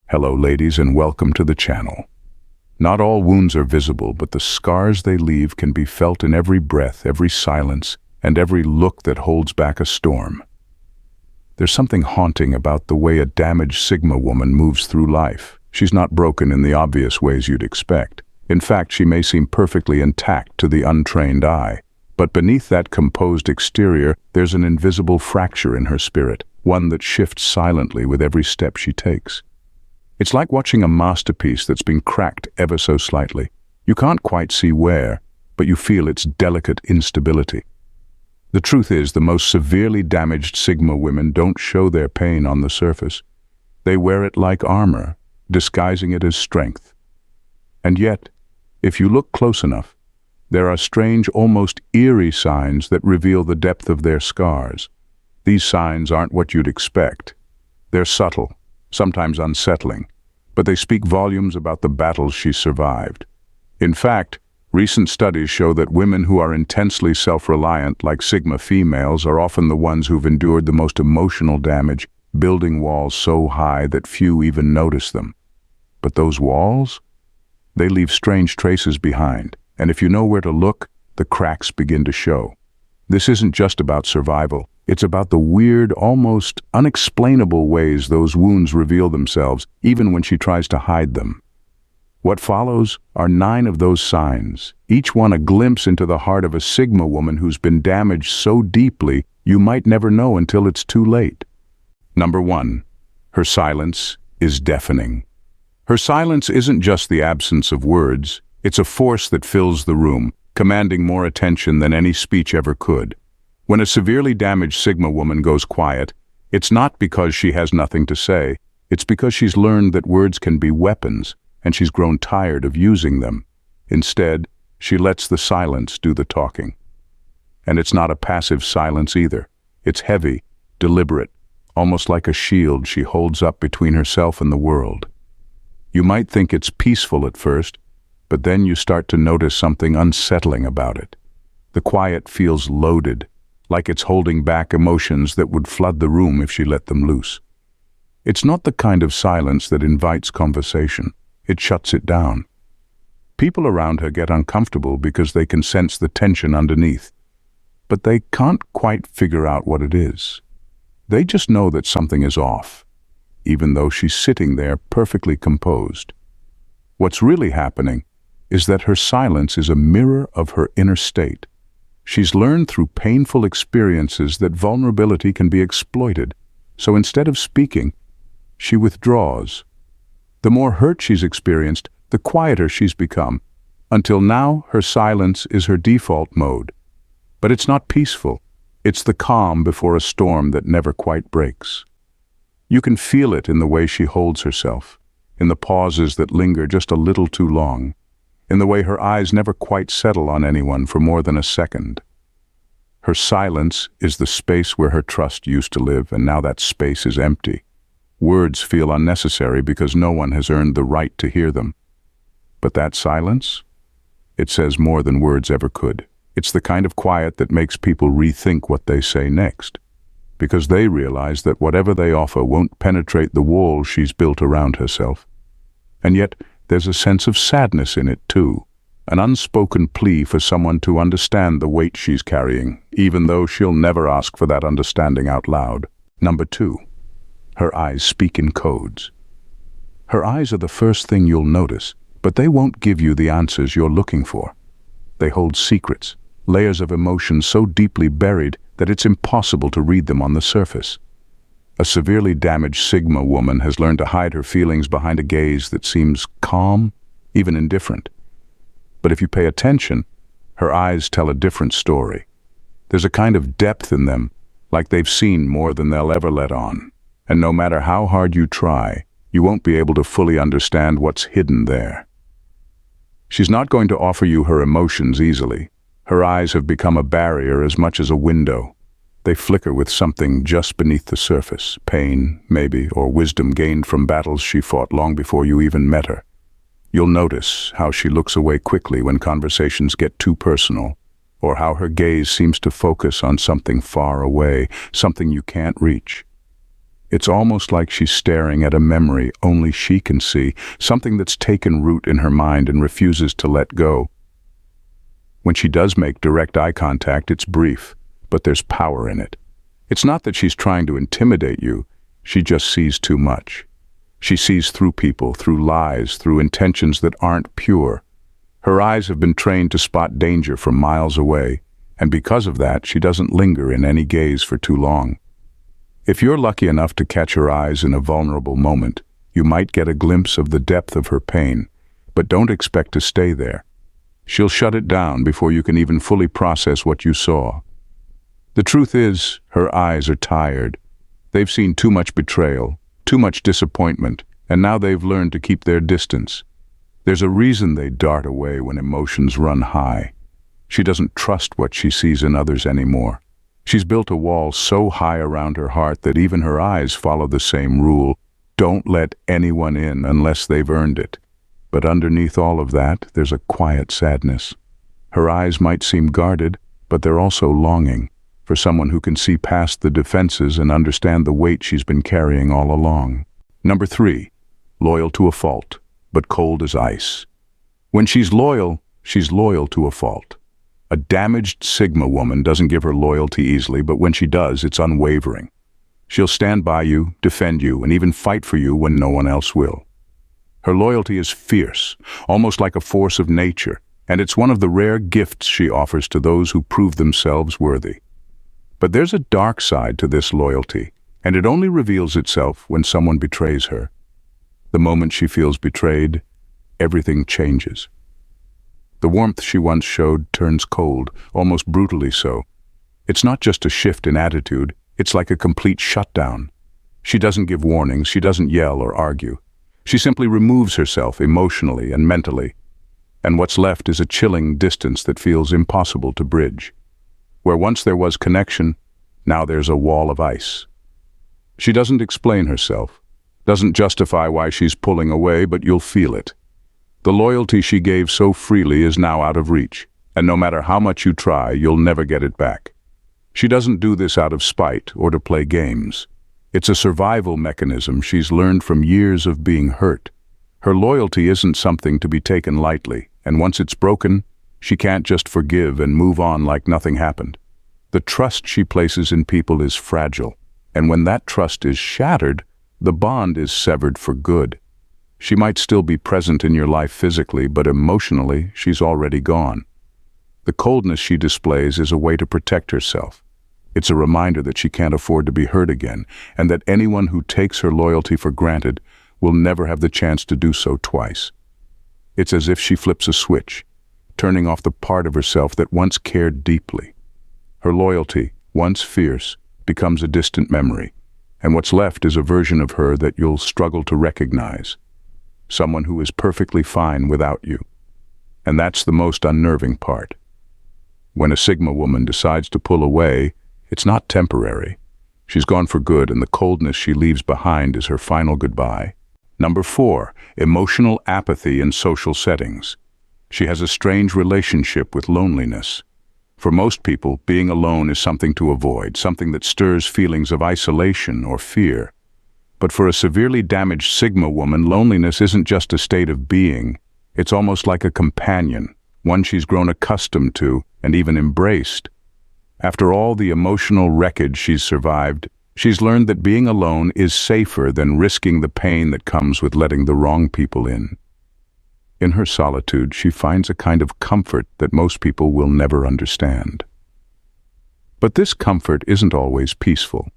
Hello ladies and welcome to the channel. Not all wounds are visible, but the scars they leave can be felt in every breath, every silence, and every look that holds back a storm. There's something haunting about the way a damaged Sigma woman moves through life. She's not broken in the obvious ways you'd expect. In fact, she may seem perfectly intact to the untrained eye. But beneath that composed exterior, there's an invisible fracture in her spirit, one that shifts silently with every step she takes. It's like watching a masterpiece that's been cracked ever so slightly. You can't quite see where, but you feel its delicate instability. The truth is, the most severely damaged Sigma women don't show their pain on the surface. They wear it like armor, disguising it as strength. And yet, if you look close enough, there are strange, almost eerie signs that reveal the depth of their scars. These signs aren't what you'd expect. They're subtle, sometimes unsettling, but they speak volumes about the battles she survived. In fact, recent studies show that women who are intensely self-reliant, like Sigma females, are often the ones who've endured the most emotional damage, building walls so high that few even notice them. But those walls? They leave strange traces behind. And if you know where to look, the cracks begin to show. This isn't just about survival. It's about the weird, almost unexplainable ways those wounds reveal themselves, even when she tries to hide them. What follows are 9 of those signs, each one a glimpse into the heart of a Sigma woman who's been damaged so deeply you might never know until it's too late. Number 1. Her silence is deafening. Her silence isn't just the absence of words. It's a force that fills the room, commanding more attention than any speech ever could. When a severely damaged Sigma woman goes quiet, it's not because she has nothing to say. It's because she's learned that words can be weapons, and she's grown tired of using them. Instead, she lets the silence do the talking. And it's not a passive silence either. It's heavy, deliberate, almost like a shield she holds up between herself and the world. You might think it's peaceful at first, but then you start to notice something unsettling about it. The quiet feels loaded, like it's holding back emotions that would flood the room if she let them loose. It's not the kind of silence that invites conversation. It shuts it down. People around her get uncomfortable because they can sense the tension underneath, but they can't quite figure out what it is. They just know that something is off, even though she's sitting there perfectly composed. What's really happening is that her silence is a mirror of her inner state. She's learned through painful experiences that vulnerability can be exploited, so instead of speaking, she withdraws. The more hurt she's experienced, the quieter she's become. Until now, her silence is her default mode. But it's not peaceful. It's the calm before a storm that never quite breaks. You can feel it in the way she holds herself, in the pauses that linger just a little too long, in the way her eyes never quite settle on anyone for more than a second. Her silence is the space where her trust used to live, and now that space is empty. Words feel unnecessary because no one has earned the right to hear them. But that silence? It says more than words ever could. It's the kind of quiet that makes people rethink what they say next, because they realize that whatever they offer won't penetrate the wall she's built around herself. And yet, there's a sense of sadness in it too, an unspoken plea for someone to understand the weight she's carrying, even though she'll never ask for that understanding out loud. Number 2. Her eyes speak in codes. Her eyes are the first thing you'll notice, but they won't give you the answers you're looking for. They hold secrets, layers of emotion so deeply buried that it's impossible to read them on the surface. A severely damaged Sigma woman has learned to hide her feelings behind a gaze that seems calm, even indifferent. But if you pay attention, her eyes tell a different story. There's a kind of depth in them, like they've seen more than they'll ever let on. And no matter how hard you try, you won't be able to fully understand what's hidden there. She's not going to offer you her emotions easily. Her eyes have become a barrier as much as a window. They flicker with something just beneath the surface, pain, maybe, or wisdom gained from battles she fought long before you even met her. You'll notice how she looks away quickly when conversations get too personal, or how her gaze seems to focus on something far away, something you can't reach. It's almost like she's staring at a memory only she can see, something that's taken root in her mind and refuses to let go. When she does make direct eye contact, it's brief, but there's power in it. It's not that she's trying to intimidate you, she just sees too much. She sees through people, through lies, through intentions that aren't pure. Her eyes have been trained to spot danger from miles away, and because of that, she doesn't linger in any gaze for too long. If you're lucky enough to catch her eyes in a vulnerable moment, you might get a glimpse of the depth of her pain, but don't expect to stay there. She'll shut it down before you can even fully process what you saw. The truth is, her eyes are tired. They've seen too much betrayal, too much disappointment, and now they've learned to keep their distance. There's a reason they dart away when emotions run high. She doesn't trust what she sees in others anymore. She's built a wall so high around her heart that even her eyes follow the same rule: don't let anyone in unless they've earned it. But underneath all of that, there's a quiet sadness. Her eyes might seem guarded, but they're also longing for someone who can see past the defenses and understand the weight she's been carrying all along. Number 3, loyal to a fault, but cold as ice. When she's loyal to a fault. A damaged Sigma woman doesn't give her loyalty easily, but when she does, it's unwavering. She'll stand by you, defend you, and even fight for you when no one else will. Her loyalty is fierce, almost like a force of nature, and it's one of the rare gifts she offers to those who prove themselves worthy. But there's a dark side to this loyalty, and it only reveals itself when someone betrays her. The moment she feels betrayed, everything changes. The warmth she once showed turns cold, almost brutally so. It's not just a shift in attitude, it's like a complete shutdown. She doesn't give warnings, she doesn't yell or argue. She simply removes herself emotionally and mentally, and what's left is a chilling distance that feels impossible to bridge. Where once there was connection, now there's a wall of ice. She doesn't explain herself, doesn't justify why she's pulling away, but you'll feel it. The loyalty she gave so freely is now out of reach, and no matter how much you try, you'll never get it back. She doesn't do this out of spite or to play games. It's a survival mechanism she's learned from years of being hurt. Her loyalty isn't something to be taken lightly, and once it's broken, she can't just forgive and move on like nothing happened. The trust she places in people is fragile, and when that trust is shattered, the bond is severed for good. She might still be present in your life physically, but emotionally, she's already gone. The coldness she displays is a way to protect herself. It's a reminder that she can't afford to be hurt again, and that anyone who takes her loyalty for granted will never have the chance to do so twice. It's as if she flips a switch, turning off the part of herself that once cared deeply. Her loyalty, once fierce, becomes a distant memory, and what's left is a version of her that you'll struggle to recognize. Someone who is perfectly fine without you. And that's the most unnerving part. When a Sigma woman decides to pull away, it's not temporary. She's gone for good, and the coldness she leaves behind is her final goodbye. Number 4, emotional apathy in social settings. She has a strange relationship with loneliness. For most people, being alone is something to avoid, something that stirs feelings of isolation or fear. But for a severely damaged Sigma woman, loneliness isn't just a state of being. It's almost like a companion, one she's grown accustomed to and even embraced. After all the emotional wreckage she's survived, she's learned that being alone is safer than risking the pain that comes with letting the wrong people in. In her solitude, she finds a kind of comfort that most people will never understand. But this comfort isn't always peaceful.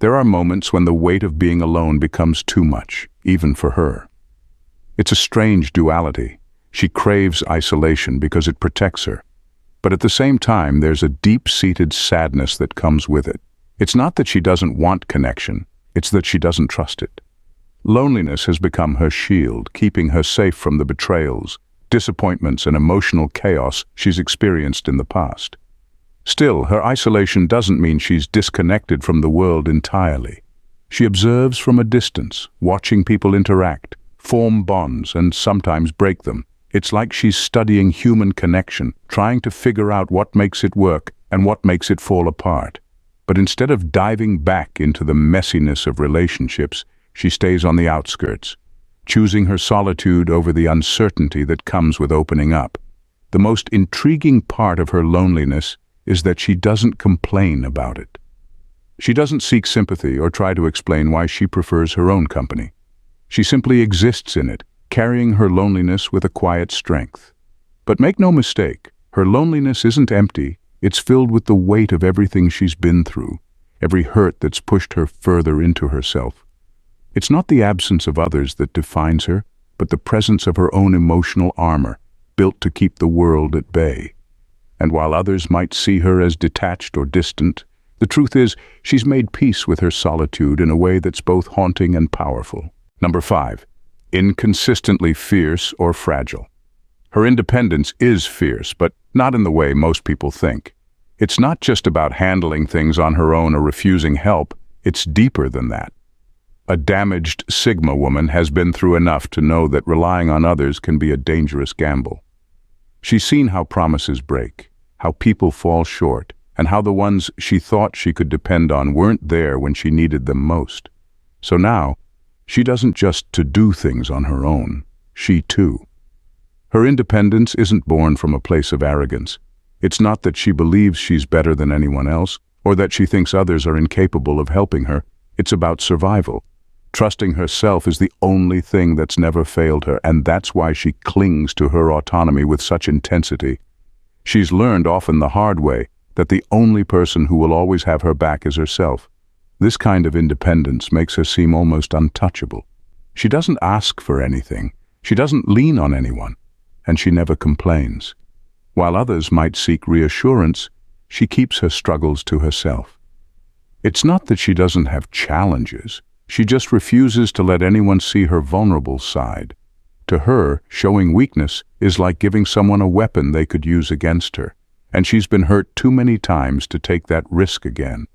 There are moments when the weight of being alone becomes too much, even for her. It's a strange duality. She craves isolation because it protects her. But at the same time, there's a deep-seated sadness that comes with it. It's not that she doesn't want connection, it's that she doesn't trust it. Loneliness has become her shield, keeping her safe from the betrayals, disappointments, and emotional chaos she's experienced in the past. Still, her isolation doesn't mean she's disconnected from the world entirely. She observes from a distance, watching people interact, form bonds, and sometimes break them. It's like she's studying human connection, trying to figure out what makes it work and what makes it fall apart. But instead of diving back into the messiness of relationships, she stays on the outskirts, choosing her solitude over the uncertainty that comes with opening up. The most intriguing part of her loneliness is that she doesn't complain about it. She doesn't seek sympathy or try to explain why she prefers her own company. She simply exists in it, carrying her loneliness with a quiet strength. But make no mistake, her loneliness isn't empty. It's filled with the weight of everything she's been through, every hurt that's pushed her further into herself. It's not the absence of others that defines her, but the presence of her own emotional armor, built to keep the world at bay. And while others might see her as detached or distant, the truth is she's made peace with her solitude in a way that's both haunting and powerful. Number 5. Inconsistently fierce or fragile. Her independence is fierce, but not in the way most people think. It's not just about handling things on her own or refusing help, it's deeper than that. A damaged Sigma woman has been through enough to know that relying on others can be a dangerous gamble. She's seen how promises break, how people fall short, and how the ones she thought she could depend on weren't there when she needed them most. So now, she doesn't just do things on her own, she too. Her independence isn't born from a place of arrogance. It's not that she believes she's better than anyone else, or that she thinks others are incapable of helping her. It's about survival. Trusting herself is the only thing that's never failed her, and that's why she clings to her autonomy with such intensity. She's learned, often the hard way, that the only person who will always have her back is herself. This kind of independence makes her seem almost untouchable. She doesn't ask for anything. She doesn't lean on anyone. And she never complains. While others might seek reassurance, she keeps her struggles to herself. It's not that she doesn't have challenges. She just refuses to let anyone see her vulnerable side. To her, showing weakness is like giving someone a weapon they could use against her. And she's been hurt too many times to take that risk again.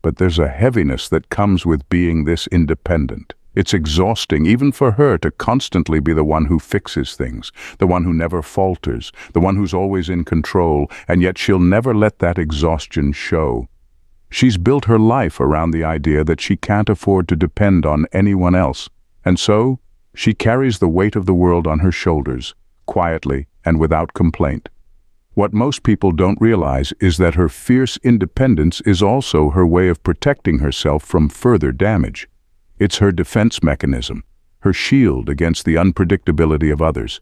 But there's a heaviness that comes with being this independent. It's exhausting, even for her, to constantly be the one who fixes things, the one who never falters, the one who's always in control, and yet she'll never let that exhaustion show. She's built her life around the idea that she can't afford to depend on anyone else, and so she carries the weight of the world on her shoulders, quietly and without complaint. What most people don't realize is that her fierce independence is also her way of protecting herself from further damage. It's her defense mechanism, her shield against the unpredictability of others.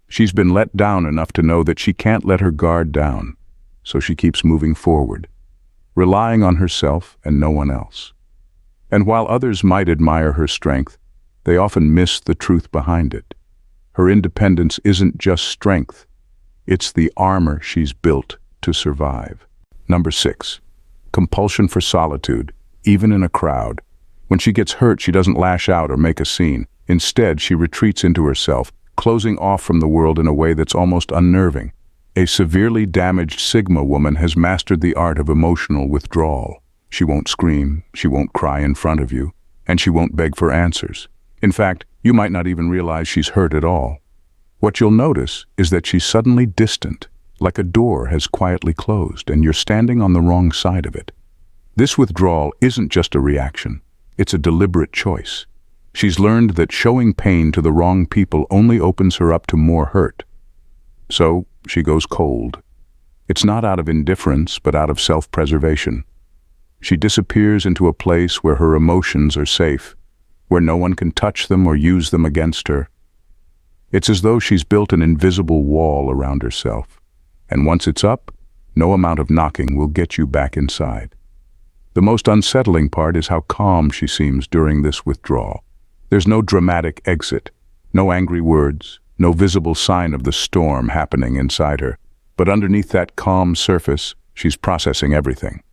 She's been let down enough to know that she can't let her guard down, so she keeps moving forward, relying on herself and no one else. And while others might admire her strength, they often miss the truth behind it. Her independence isn't just strength. It's the armor she's built to survive. Number 6. Compulsion for solitude, even in a crowd. When she gets hurt, she doesn't lash out or make a scene. Instead, she retreats into herself, closing off from the world in a way that's almost unnerving. A severely damaged Sigma woman has mastered the art of emotional withdrawal. She won't scream, she won't cry in front of you, and she won't beg for answers. In fact, you might not even realize she's hurt at all. What you'll notice is that she's suddenly distant, like a door has quietly closed and you're standing on the wrong side of it. This withdrawal isn't just a reaction, it's a deliberate choice. She's learned that showing pain to the wrong people only opens her up to more hurt. So she goes cold. It's not out of indifference, but out of self-preservation. She disappears into a place where her emotions are safe, where no one can touch them or use them against her. It's as though she's built an invisible wall around herself, and once it's up, no amount of knocking will get you back inside. The most unsettling part is how calm she seems during this withdrawal. There's no dramatic exit, no angry words, no visible sign of the storm happening inside her. But underneath that calm surface, she's processing everything.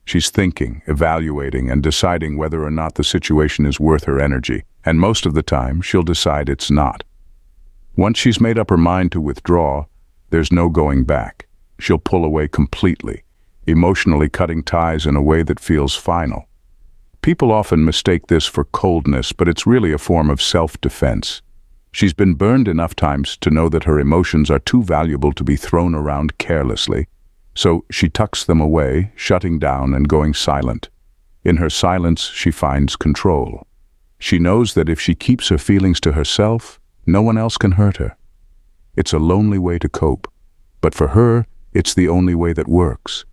She's thinking, evaluating, and deciding whether or not the situation is worth her energy, and most of the time, she'll decide it's not. Once she's made up her mind to withdraw, there's no going back. She'll pull away completely, emotionally cutting ties in a way that feels final. People often mistake this for coldness, but it's really a form of self-defense. She's been burned enough times to know that her emotions are too valuable to be thrown around carelessly. So she tucks them away, shutting down and going silent. In her silence, she finds control. She knows that if she keeps her feelings to herself, no one else can hurt her. It's a lonely way to cope, but for her, it's the only way that works.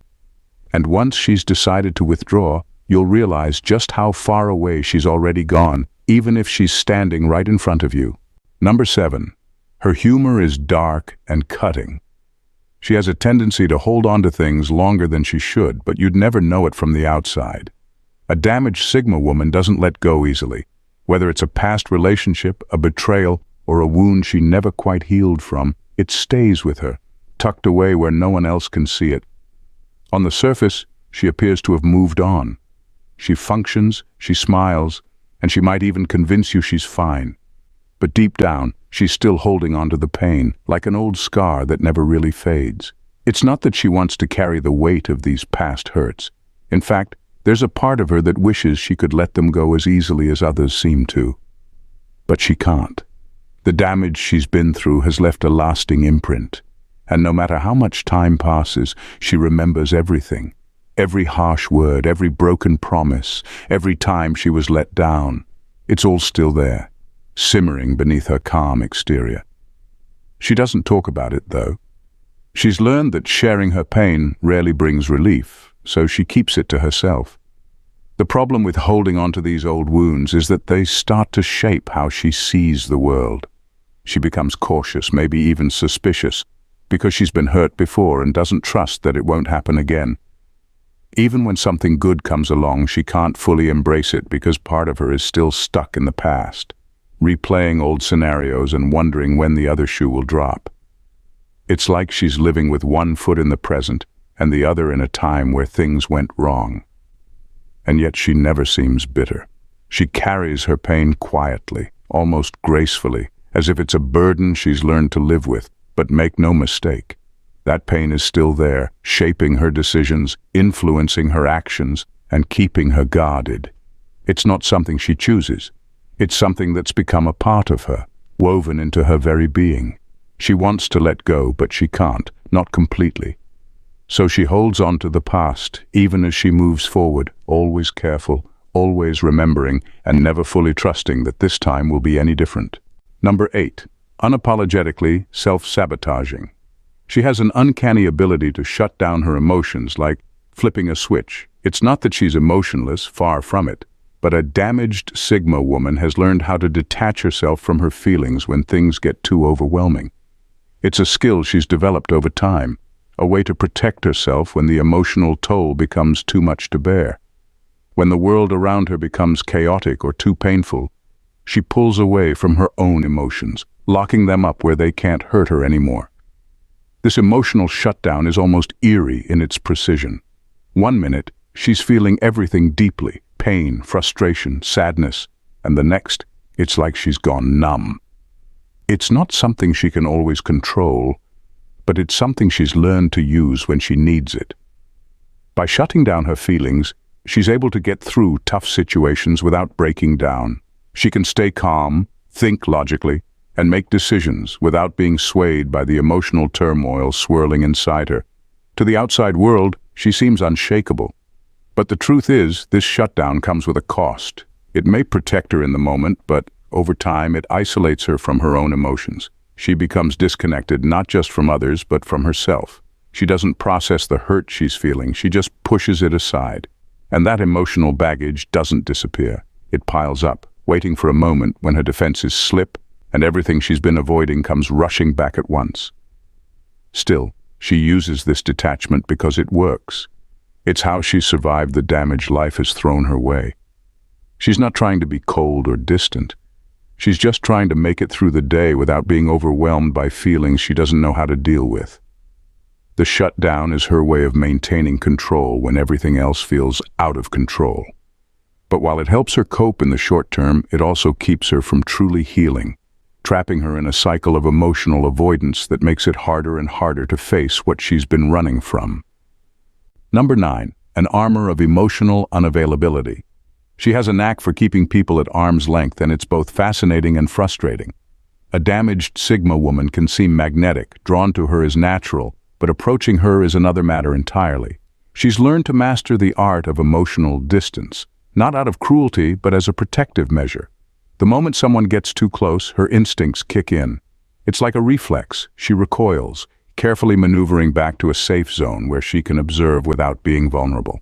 And once she's decided to withdraw, you'll realize just how far away she's already gone, even if she's standing right in front of you. Number 7. Her humor is dark and cutting. She has a tendency to hold on to things longer than she should, but you'd never know it from the outside. A damaged Sigma woman doesn't let go easily, whether it's a past relationship, a betrayal, or a wound she never quite healed from. It stays with her, tucked away where no one else can see it. On the surface, she appears to have moved on. She functions, she smiles, and she might even convince you she's fine. But deep down, she's still holding on to the pain, like an old scar that never really fades. It's not that she wants to carry the weight of these past hurts. In fact, there's a part of her that wishes she could let them go as easily as others seem to. But she can't. The damage she's been through has left a lasting imprint. And no matter how much time passes, she remembers everything. Every harsh word, every broken promise, every time she was let down. It's all still there, simmering beneath her calm exterior. She doesn't talk about it, though. She's learned that sharing her pain rarely brings relief, so she keeps it to herself. The problem with holding on to these old wounds is that they start to shape how she sees the world. She becomes cautious, maybe even suspicious, because she's been hurt before and doesn't trust that it won't happen again. Even when something good comes along, she can't fully embrace it because part of her is still stuck in the past, replaying old scenarios and wondering when the other shoe will drop. It's like she's living with one foot in the present and the other in a time where things went wrong. And yet she never seems bitter. She carries her pain quietly, almost gracefully, as if it's a burden she's learned to live with. But make no mistake, that pain is still there, shaping her decisions, influencing her actions, and keeping her guarded. It's not something she chooses. It's something that's become a part of her, woven into her very being. She wants to let go, but she can't, not completely. So she holds on to the past, even as she moves forward, always careful, always remembering, and never fully trusting that this time will be any different. Number 8. Unapologetically self-sabotaging. She has an uncanny ability to shut down her emotions, like flipping a switch. It's not that she's emotionless, far from it, but a damaged Sigma woman has learned how to detach herself from her feelings when things get too overwhelming. It's a skill she's developed over time, a way to protect herself when the emotional toll becomes too much to bear. When the world around her becomes chaotic or too painful, she pulls away from her own emotions, locking them up where they can't hurt her anymore. This emotional shutdown is almost eerie in its precision. One minute, she's feeling everything deeply, pain, frustration, sadness, and the next, it's like she's gone numb. It's not something she can always control, but it's something she's learned to use when she needs it. By shutting down her feelings, she's able to get through tough situations without breaking down. She can stay calm, think logically, and make decisions without being swayed by the emotional turmoil swirling inside her. To the outside world, she seems unshakable. But the truth is, this shutdown comes with a cost. It may protect her in the moment, but over time it isolates her from her own emotions. She becomes disconnected not just from others, but from herself. She doesn't process the hurt she's feeling, she just pushes it aside. And that emotional baggage doesn't disappear. It piles up, waiting for a moment when her defenses slip and everything she's been avoiding comes rushing back at once. Still, she uses this detachment because it works. It's how she survived the damage life has thrown her way. She's not trying to be cold or distant. She's just trying to make it through the day without being overwhelmed by feelings she doesn't know how to deal with. The shutdown is her way of maintaining control when everything else feels out of control. But while it helps her cope in the short term, it also keeps her from truly healing, trapping her in a cycle of emotional avoidance that makes it harder and harder to face what she's been running from. Number 9. An armor of emotional unavailability. She has a knack for keeping people at arm's length, and it's both fascinating and frustrating. A damaged Sigma woman can seem magnetic, drawn to her as natural, but approaching her is another matter entirely. She's learned to master the art of emotional distance, not out of cruelty, but as a protective measure. The moment someone gets too close, her instincts kick in. It's like a reflex. She recoils, carefully maneuvering back to a safe zone where she can observe without being vulnerable.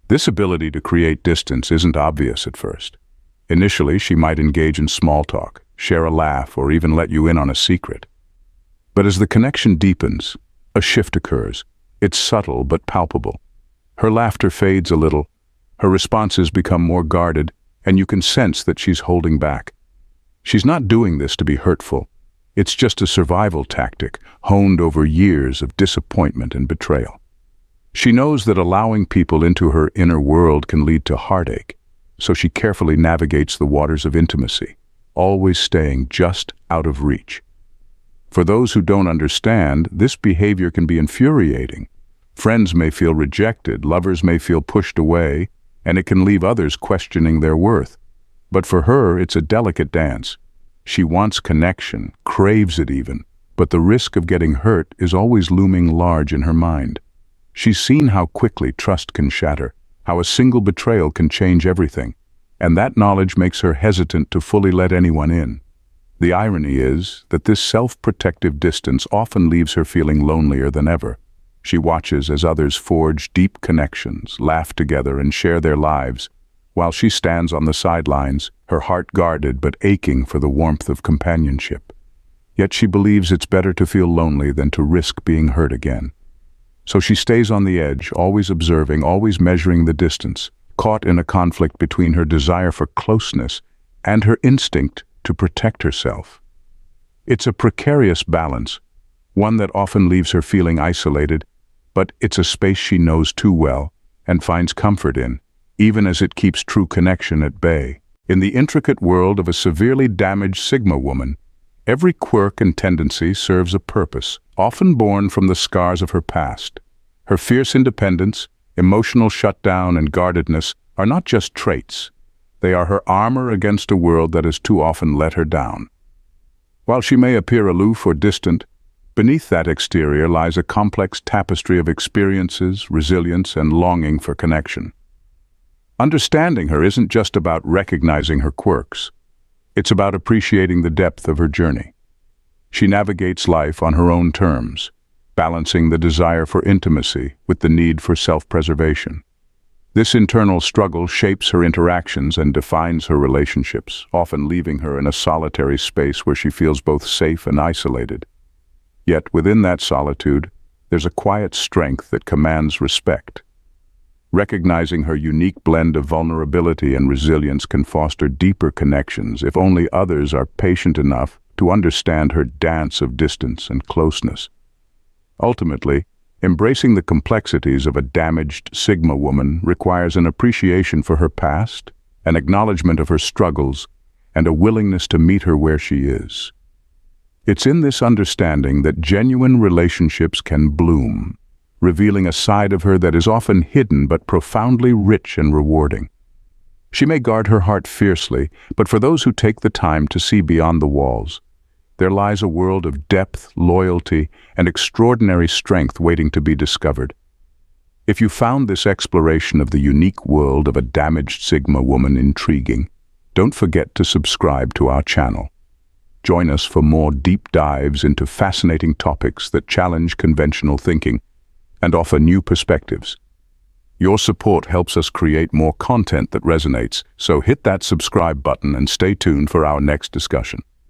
This ability to create distance isn't obvious at first. Initially, she might engage in small talk, share a laugh, or even let you in on a secret. But as the connection deepens, a shift occurs. It's subtle but palpable. Her laughter fades a little, her responses become more guarded, and you can sense that she's holding back. She's not doing this to be hurtful. It's just a survival tactic, honed over years of disappointment and betrayal. She knows that allowing people into her inner world can lead to heartache, so she carefully navigates the waters of intimacy, always staying just out of reach. For those who don't understand, this behavior can be infuriating. Friends may feel rejected, lovers may feel pushed away, and it can leave others questioning their worth. But for her, it's a delicate dance. She wants connection, craves it even, but the risk of getting hurt is always looming large in her mind. She's seen how quickly trust can shatter, how a single betrayal can change everything, and that knowledge makes her hesitant to fully let anyone in. The irony is that this self-protective distance often leaves her feeling lonelier than ever. She watches as others forge deep connections, laugh together, and share their lives, while she stands on the sidelines, her heart guarded but aching for the warmth of companionship. Yet she believes it's better to feel lonely than to risk being hurt again. So she stays on the edge, always observing, always measuring the distance, caught in a conflict between her desire for closeness and her instinct to protect herself. It's a precarious balance, one that often leaves her feeling isolated, but it's a space she knows too well and finds comfort in, even as it keeps true connection at bay. In the intricate world of a severely damaged Sigma woman, every quirk and tendency serves a purpose, often born from the scars of her past. Her fierce independence, emotional shutdown, and guardedness are not just traits. They are her armor against a world that has too often let her down. While she may appear aloof or distant, beneath that exterior lies a complex tapestry of experiences, resilience, and longing for connection. Understanding her isn't just about recognizing her quirks. It's about appreciating the depth of her journey. She navigates life on her own terms, balancing the desire for intimacy with the need for self-preservation. This internal struggle shapes her interactions and defines her relationships, often leaving her in a solitary space where she feels both safe and isolated. Yet within that solitude, there's a quiet strength that commands respect. Recognizing her unique blend of vulnerability and resilience can foster deeper connections if only others are patient enough to understand her dance of distance and closeness. Ultimately, embracing the complexities of a damaged Sigma woman requires an appreciation for her past, an acknowledgement of her struggles, and a willingness to meet her where she is. It's in this understanding that genuine relationships can bloom, revealing a side of her that is often hidden but profoundly rich and rewarding. She may guard her heart fiercely, but for those who take the time to see beyond the walls, there lies a world of depth, loyalty, and extraordinary strength waiting to be discovered. If you found this exploration of the unique world of a damaged Sigma woman intriguing, don't forget to subscribe to our channel. Join us for more deep dives into fascinating topics that challenge conventional thinking and offer new perspectives. Your support helps us create more content that resonates, so hit that subscribe button and stay tuned for our next discussion.